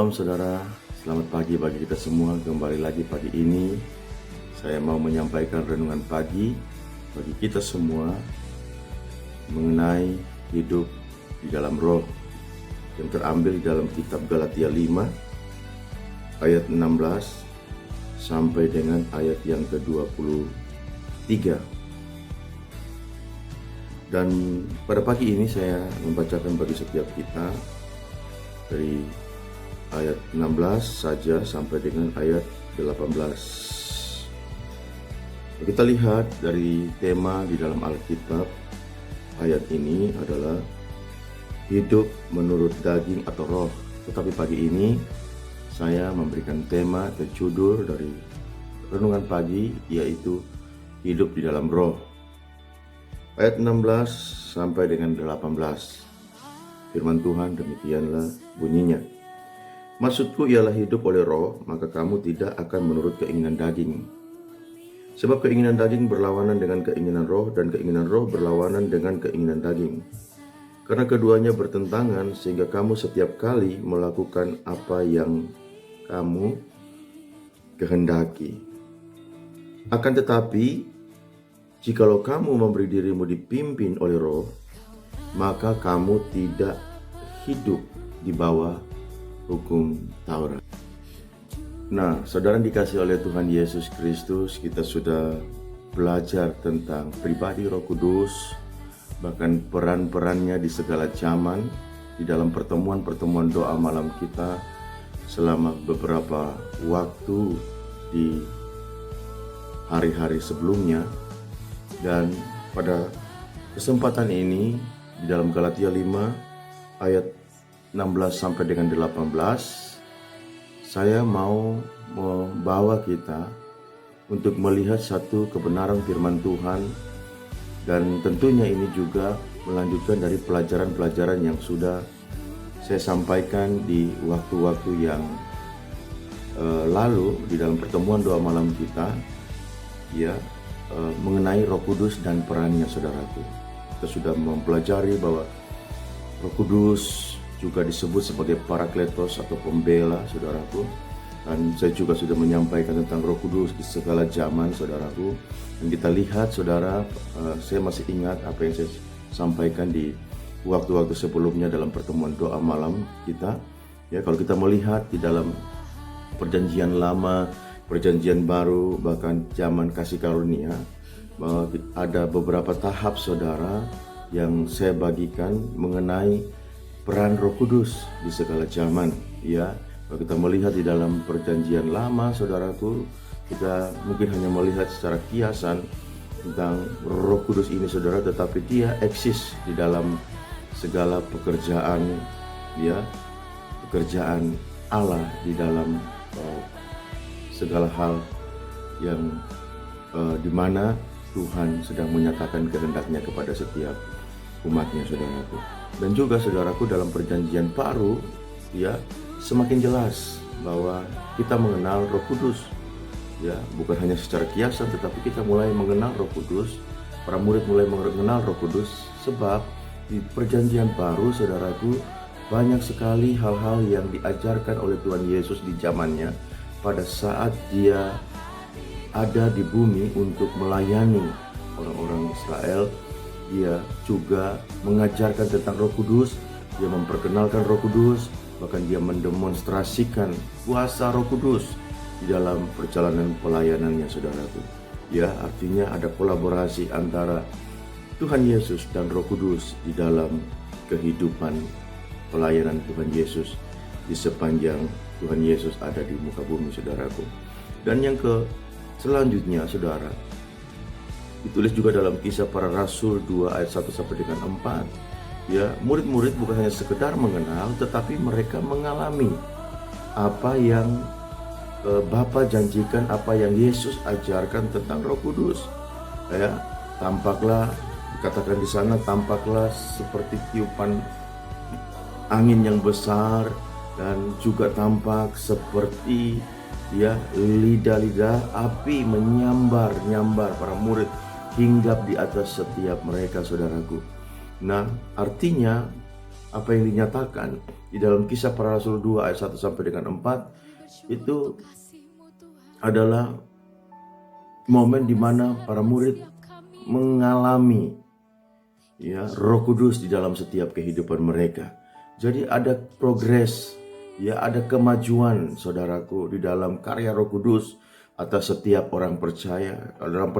Shalom saudara, selamat pagi bagi kita semua. Kembali lagi pagi ini saya mau menyampaikan renungan pagi bagi kita semua mengenai hidup di dalam roh yang terambil di dalam kitab Galatia 5 ayat 16 sampai dengan ayat yang ke-23. Dan pada pagi ini saya membacakan bagi setiap kita dari ayat 16 saja sampai dengan ayat 18. Kita lihat dari tema di dalam Alkitab, ayat ini adalah hidup menurut daging atau roh. Tetapi pagi ini saya memberikan tema atau judul dari renungan pagi, yaitu hidup di dalam roh. Ayat 16 sampai dengan 18. Firman Tuhan demikianlah bunyinya. Maksudku ialah hidup oleh roh, maka kamu tidak akan menurut keinginan daging. Sebab keinginan daging berlawanan dengan keinginan roh, dan keinginan roh berlawanan dengan keinginan daging. Karena keduanya bertentangan, sehingga kamu setiap kali melakukan apa yang kamu kehendaki. Akan tetapi, jikalau kamu memberi dirimu dipimpin oleh roh, maka kamu tidak hidup di bawah hukum Taurat. Nah, saudara dikasih oleh Tuhan Yesus Kristus, kita sudah belajar tentang pribadi Roh Kudus, bahkan peran-perannya di segala zaman, di dalam pertemuan-pertemuan doa malam kita selama beberapa waktu di hari-hari sebelumnya. Dan pada kesempatan ini di dalam Galatia 5 ayat 16 sampai dengan 18, saya mau membawa kita untuk melihat satu kebenaran firman Tuhan, dan tentunya ini juga melanjutkan dari pelajaran-pelajaran yang sudah saya sampaikan di waktu-waktu yang lalu di dalam pertemuan doa malam kita, mengenai Roh Kudus dan perannya, saudaraku. Kita sudah mempelajari bahwa Roh Kudus juga disebut sebagai Parakletos atau pembela, saudaraku. Dan saya juga sudah menyampaikan tentang Roh Kudus di segala zaman, saudaraku. Dan kita lihat, saudara, saya masih ingat apa yang saya sampaikan di waktu-waktu sebelumnya dalam pertemuan doa malam kita. Ya, kalau kita melihat di dalam perjanjian lama, perjanjian baru, bahkan zaman kasih karunia, bahwa ada beberapa tahap, saudara, yang saya bagikan mengenai peran Roh Kudus di segala zaman. Ya, kalau kita melihat di dalam perjanjian lama, saudaraku, kita mungkin hanya melihat secara kiasan tentang Roh Kudus ini, saudara, tetapi dia eksis di dalam segala pekerjaan, pekerjaan Allah di dalam segala hal yang di mana Tuhan sedang menyatakan kehendaknya kepada setiap umatnya, saudaraku. Dan juga, saudaraku, dalam perjanjian baru, semakin jelas bahwa kita mengenal Roh Kudus, bukan hanya secara kiasan, tetapi kita mulai mengenal Roh Kudus. Para murid mulai mengenal Roh Kudus, sebab di perjanjian baru, saudaraku, banyak sekali hal-hal yang diajarkan oleh Tuhan Yesus di zamannya pada saat dia ada di bumi untuk melayani orang-orang Israel. Dia juga mengajarkan tentang Roh Kudus, dia memperkenalkan Roh Kudus, bahkan dia mendemonstrasikan kuasa Roh Kudus di dalam perjalanan pelayanannya, saudaraku. Artinya ada kolaborasi antara Tuhan Yesus dan Roh Kudus di dalam kehidupan pelayanan Tuhan Yesus di sepanjang Tuhan Yesus ada di muka bumi, saudaraku. Dan yang selanjutnya, saudara, ditulis juga dalam Kisah Para Rasul 2 ayat 1 sampai dengan 4. Murid-murid bukan hanya sekedar mengenal, tetapi mereka mengalami apa yang Bapa janjikan, apa yang Yesus ajarkan tentang Roh Kudus. Tampaklah, dikatakan di sana, tampaklah seperti tiupan angin yang besar, dan juga tampak seperti lidah-lidah api menyambar para murid hinggap di atas setiap mereka, saudaraku. Nah, artinya apa yang dinyatakan di dalam Kisah Para Rasul 2 ayat 1 sampai dengan 4 itu adalah momen di mana para murid mengalami Roh Kudus di dalam setiap kehidupan mereka. Jadi ada progres, ada kemajuan saudaraku di dalam karya Roh Kudus atas setiap orang percaya. Dalam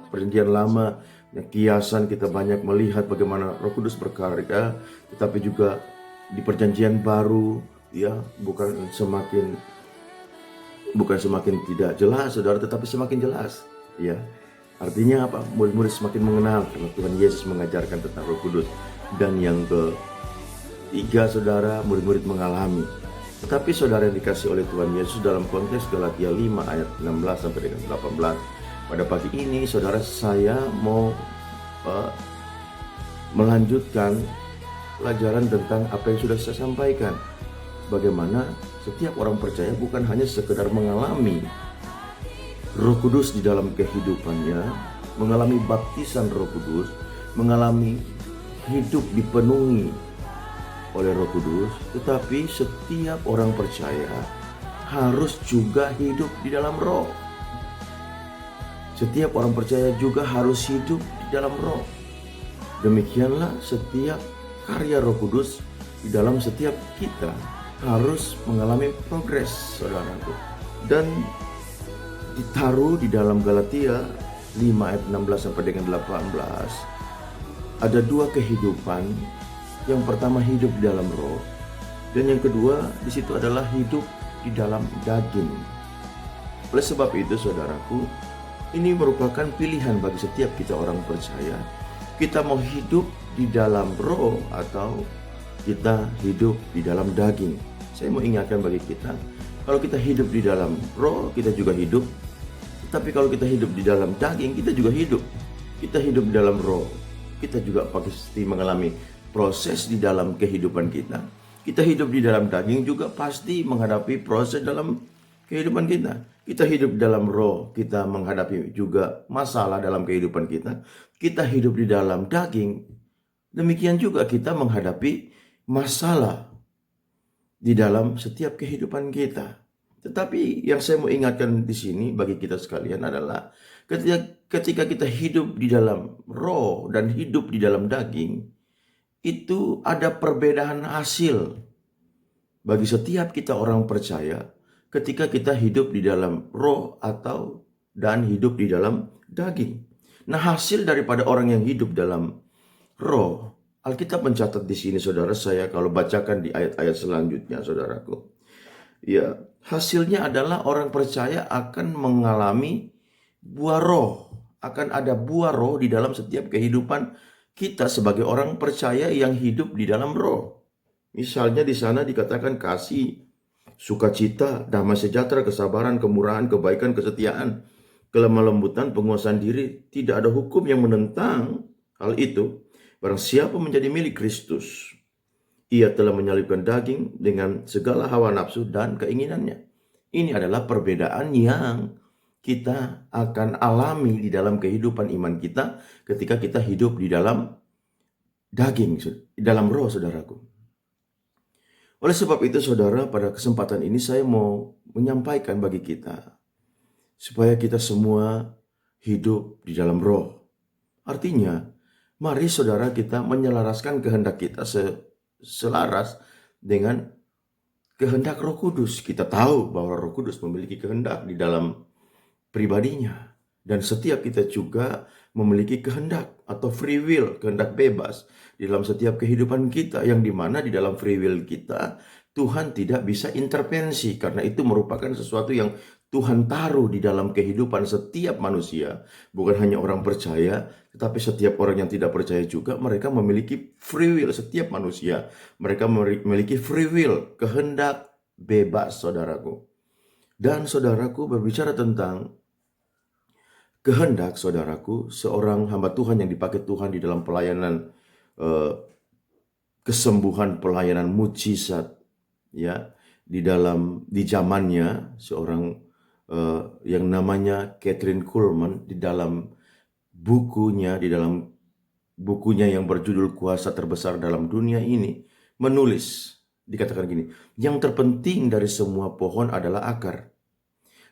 perjanjian lama, kiasan kita banyak melihat bagaimana Roh Kudus berkarya, tetapi juga di perjanjian baru bukan semakin tidak jelas saudara, tetapi semakin jelas. Artinya apa? Murid-murid semakin mengenal karena Tuhan Yesus mengajarkan tentang Roh Kudus. Dan yang ketiga saudara, murid-murid mengalami. Tetapi saudara yang dikasih oleh Tuhan Yesus, dalam konteks Galatia 5 ayat 16 sampai dengan 18, pada pagi ini saudara, saya mau melanjutkan pelajaran tentang apa yang sudah saya sampaikan. Bagaimana setiap orang percaya bukan hanya sekedar mengalami Roh Kudus di dalam kehidupannya, mengalami baptisan Roh Kudus, mengalami hidup dipenuhi oleh Roh Kudus, tetapi setiap orang percaya harus juga hidup di dalam Roh. Setiap orang percaya juga harus hidup di dalam Roh. Demikianlah setiap karya Roh Kudus di dalam setiap kita harus mengalami progres, saudaraku. Dan ditaruh di dalam Galatia 5 ayat 16 sampai dengan 18 ada dua kehidupan. Yang pertama hidup di dalam Roh, dan yang kedua di situ adalah hidup di dalam daging. Oleh sebab itu saudaraku, ini merupakan pilihan bagi setiap kita orang percaya. Kita mau hidup di dalam Roh atau kita hidup di dalam daging. Saya mau ingatkan bagi kita, kalau kita hidup di dalam Roh, kita juga hidup. Tapi kalau kita hidup di dalam daging, kita juga hidup. Kita hidup di dalam Roh, kita juga pasti mengalami proses di dalam kehidupan kita. Kita hidup di dalam daging juga pasti menghadapi proses dalam kehidupan kita. Kita hidup di dalam Roh, kita menghadapi juga masalah dalam kehidupan kita. Kita hidup di dalam daging, demikian juga kita menghadapi masalah di dalam setiap kehidupan kita. Tetapi yang saya mau ingatkan di sini bagi kita sekalian adalah ketika kita hidup di dalam Roh dan hidup di dalam daging, itu ada perbedaan hasil bagi setiap kita orang percaya ketika kita hidup di dalam Roh dan hidup di dalam daging. Nah, hasil daripada orang yang hidup dalam Roh, Alkitab mencatat di sini saudara, saya kalau bacakan di ayat-ayat selanjutnya saudaraku. Hasilnya adalah orang percaya akan mengalami buah Roh. Akan ada buah Roh di dalam setiap kehidupan kita sebagai orang percaya yang hidup di dalam Roh. Misalnya di sana dikatakan kasih, sukacita, damai sejahtera, kesabaran, kemurahan, kebaikan, kesetiaan, kelemah lembutan, penguasaan diri. Tidak ada hukum yang menentang hal itu. Barang siapa menjadi milik Kristus, ia telah menyalibkan daging dengan segala hawa nafsu dan keinginannya. Ini adalah perbedaan yang kita akan alami di dalam kehidupan iman kita ketika kita hidup di dalam daging, di dalam Roh, saudaraku. Oleh sebab itu, saudara, pada kesempatan ini saya mau menyampaikan bagi kita supaya kita semua hidup di dalam Roh. Artinya, mari saudara kita menyelaraskan kehendak kita selaras dengan kehendak Roh Kudus. Kita tahu bahwa Roh Kudus memiliki kehendak di dalam pribadinya. Dan setiap kita juga memiliki kehendak atau free will, kehendak bebas di dalam setiap kehidupan kita, yang dimana di dalam free will kita Tuhan tidak bisa intervensi, karena itu merupakan sesuatu yang Tuhan taruh di dalam kehidupan setiap manusia. Bukan hanya orang percaya, tetapi setiap orang yang tidak percaya juga, mereka memiliki free will. Setiap manusia, mereka memiliki free will, kehendak bebas, saudaraku. Dan saudaraku, berbicara tentang kehendak, saudaraku, seorang hamba Tuhan yang dipakai Tuhan di dalam pelayanan kesembuhan, pelayanan mujizat, di zamannya, seorang yang namanya Kathryn Kuhlman, di dalam bukunya yang berjudul Kuasa Terbesar dalam Dunia Ini, menulis, dikatakan gini, yang terpenting dari semua pohon adalah akar.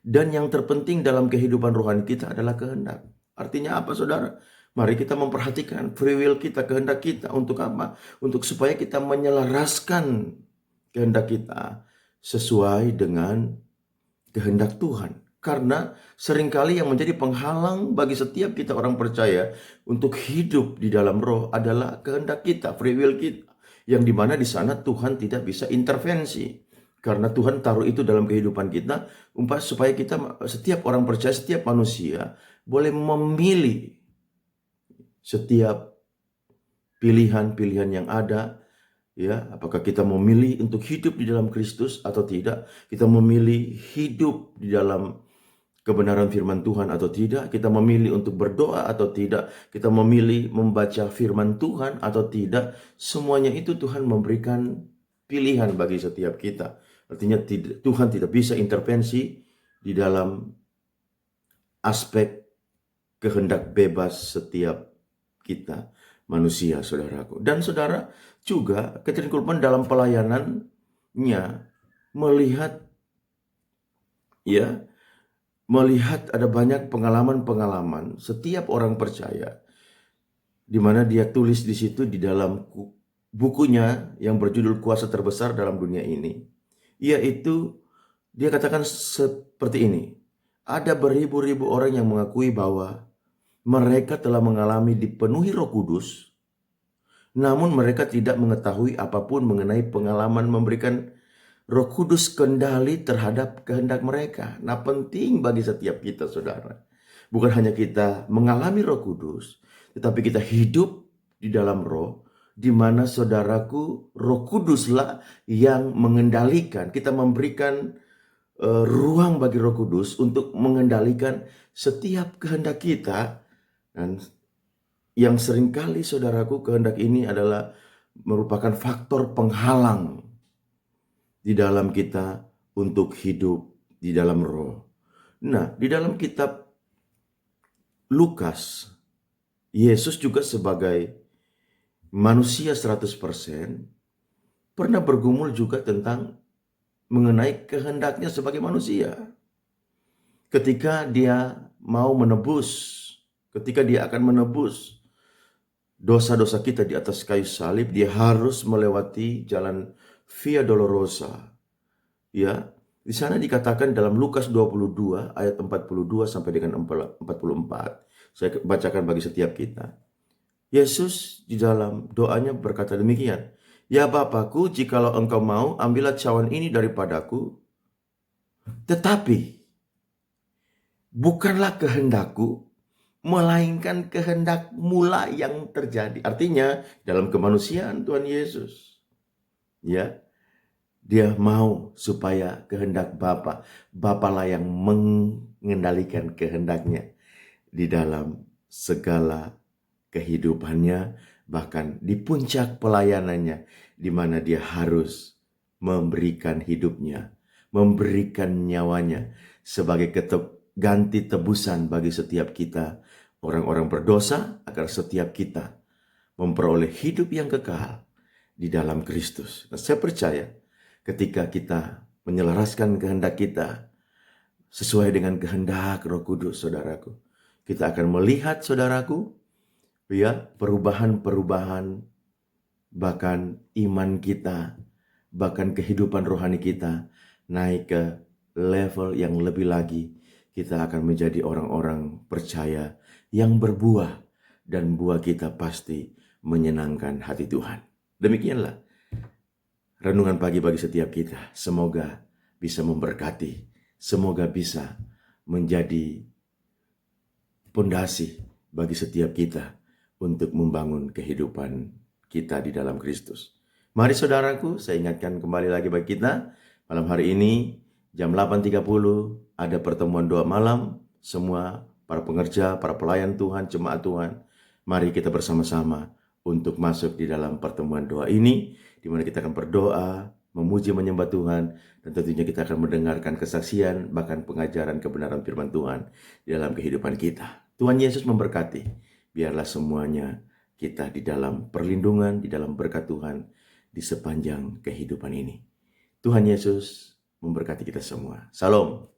Dan yang terpenting dalam kehidupan rohani kita adalah kehendak. Artinya apa, saudara? Mari kita memperhatikan free will kita, kehendak kita. Untuk apa? Untuk supaya kita menyelaraskan kehendak kita sesuai dengan kehendak Tuhan. Karena seringkali yang menjadi penghalang bagi setiap kita orang percaya untuk hidup di dalam roh adalah kehendak kita, free will kita. Yang dimana di sana Tuhan tidak bisa intervensi. Karena Tuhan taruh itu dalam kehidupan kita supaya kita, setiap orang percaya, setiap manusia boleh memilih setiap pilihan-pilihan yang ada. Ya, apakah kita memilih untuk hidup di dalam Kristus atau tidak? Kita memilih hidup di dalam kebenaran firman Tuhan atau tidak? Kita memilih untuk berdoa atau tidak? Kita memilih membaca firman Tuhan atau tidak? Semuanya itu Tuhan memberikan pilihan bagi setiap kita. Artinya Tuhan tidak bisa intervensi di dalam aspek kehendak bebas setiap kita manusia, saudaraku. Dan saudara juga Kathryn Kuhlman dalam pelayanannya melihat ada banyak pengalaman-pengalaman setiap orang percaya, di mana dia tulis di situ di dalam bukunya yang berjudul Kuasa Terbesar dalam Dunia Ini, yaitu dia katakan seperti ini: ada beribu-ribu orang yang mengakui bahwa mereka telah mengalami dipenuhi Roh Kudus, namun mereka tidak mengetahui apapun mengenai pengalaman memberikan Roh Kudus kendali terhadap kehendak mereka. Nah, penting bagi setiap kita, saudara, bukan hanya kita mengalami Roh Kudus, tetapi kita hidup di dalam Roh, di mana, saudaraku, Roh Kuduslah yang mengendalikan. Kita memberikan ruang bagi Roh Kudus untuk mengendalikan setiap kehendak kita. Dan yang seringkali, saudaraku, kehendak ini adalah merupakan faktor penghalang di dalam kita untuk hidup di dalam roh. Nah, di dalam kitab Lukas, Yesus juga sebagai manusia 100% pernah bergumul juga tentang mengenai kehendaknya sebagai manusia. Ketika dia mau menebus, ketika dia akan menebus dosa-dosa kita di atas kayu salib, dia harus melewati jalan Via Dolorosa. Ya, di sana dikatakan dalam Lukas 22 ayat 42 sampai dengan 44. Saya bacakan bagi setiap kita. Yesus di dalam doanya berkata demikian: "Ya Bapakku, jikalau engkau mau, ambillah cawan ini daripadaku. Tetapi bukanlah kehendakku, melainkan kehendak-Mu yang terjadi." Artinya dalam kemanusiaan Tuhan Yesus, ya, dia mau supaya kehendak Bapalah yang mengendalikan kehendaknya di dalam segala kehidupannya, bahkan di puncak pelayanannya, di mana dia harus memberikan hidupnya, memberikan nyawanya sebagai ganti tebusan bagi setiap kita, orang-orang berdosa, agar setiap kita memperoleh hidup yang kekal di dalam Kristus. Nah, saya percaya ketika kita menyelaraskan kehendak kita sesuai dengan kehendak Roh Kudus, saudaraku, kita akan melihat, saudaraku, ya, perubahan-perubahan, bahkan iman kita, bahkan kehidupan rohani kita naik ke level yang lebih lagi. Kita akan menjadi orang-orang percaya yang berbuah, dan buah kita pasti menyenangkan hati Tuhan. Demikianlah renungan pagi bagi setiap kita. Semoga bisa memberkati, semoga bisa menjadi pondasi bagi setiap kita untuk membangun kehidupan kita di dalam Kristus. Mari saudaraku, saya ingatkan kembali lagi bagi kita, malam hari ini jam 8.30 ada pertemuan doa malam. Semua para pengerja, para pelayan Tuhan, jemaat Tuhan, mari kita bersama-sama untuk masuk di dalam pertemuan doa ini, di mana kita akan berdoa, memuji, menyembah Tuhan, dan tentunya kita akan mendengarkan kesaksian, bahkan pengajaran kebenaran firman Tuhan di dalam kehidupan kita. Tuhan Yesus memberkati. Biarlah semuanya kita di dalam perlindungan, di dalam berkat Tuhan, di sepanjang kehidupan ini. Tuhan Yesus memberkati kita semua. Salam.